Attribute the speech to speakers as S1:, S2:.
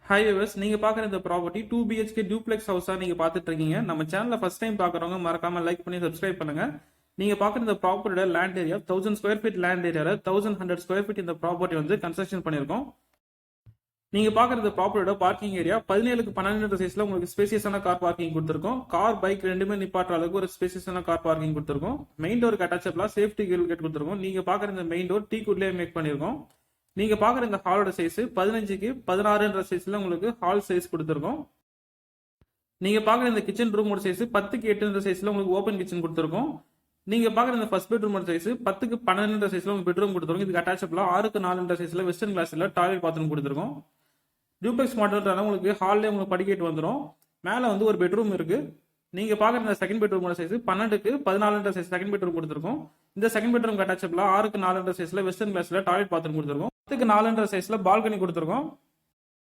S1: Hi viewers, நீங்க பாக்குற இந்த ப்ராப்பர்ட்டி 2 BHK டியூப்ளெக்ஸ் ஹவுஸா நீங்க பாத்துட்டு இருக்கீங்க. நம்ம சேனலை ஃபர்ஸ்ட் டைம் பாக்குறவங்க மறக்காம லைக் பண்ணி சப்ஸ்கிரைப் பண்ணுங்க. நீங்க பாக்குற இந்த ப்ராப்பர்ட்டியோட land area 1000 square feet land ஏரியால 1100 ஸ்கொயர் ஃபீட் இந்த ப்ராப்பர்ட்டி வந்து கன்ஸ்ட்ரக்ஷன் பண்ணிருக்கோம். நீங்க பாக்குற இந்த ப்ராப்பர்ட்டியோட பார்க்கிங் ஏரியா 17க்கு 12 சைஸ்ல உங்களுக்கு ஸ்பேசியஸான கார் பார்க்கிங் கொடுத்துருக்கோம். கார் பைக் ரெண்டுமே நிப்பாட்டுற அளவுக்கு ஒரு ஸ்பேசியஸான கார் பார்க்கிங் கொடுத்துருக்கோம். மெயின் டோருக்கு அட்டாச்சபிளா சேஃப்டி கிரில் கேட் கொடுத்துருக்கோம். நீங்க பாக்குற இந்த மெயின் டோர் டீ குட்லயே மேக் பண்ணிருக்கோம். நீங்க பாக்குற இந்த ஹாலோட சைஸ் 15க்கு 16 சைஸ்ல உங்களுக்கு ஹால் சைஸ் கொடுத்துருக்கோம். நீங்க பாக்குற இந்த கிச்சன் ரூமோட சைஸ் 10க்கு 8 சைஸ்ல உங்களுக்கு ஓபன் கிச்சன் கொடுத்துருக்கோம். நீங்க பாக்குற இந்த ஃபர்ஸ்ட் பெட்ரூமோட சைஸ் 10க்கு 12 சைஸ்ல உங்களுக்கு பெட்ரூம் கொடுத்துருக்கோம். இதுக்கு அட்டாச்சபிளா 6க்கு 4 சைஸ்ல வெஸ்டர்ன் கிளாஸ்ல டாய்லெட் பாத்ரூம் கொடுத்துருக்கோம். டியூப்ளெக்ஸ் மாடல் உங்களுக்கு ஹால்லே உங்களுக்கு படிக்கட்டு வந்துடும். மேல வந்து ஒரு பெட்ரூம் இருக்கு. நீங்க பாக்குற இந்த செகண்ட் பெட்ரூமோட சைஸ் 12க்கு 14 சைஸ் செகண்ட் பெட்ரூம் கொடுத்துருக்கோம். இந்த செகண்ட் பெட்ரூம் அட்டாச்சபிளா 6க்கு 4 சைஸ்ல வெஸ்டர்ன் கிளாஸ்ல டாய்லெட் பாத்ரூம் கொடுத்துருக்கோம். 10க்கு 4 சைஸ்ல பால்கனி கொடுத்துருக்கோம்.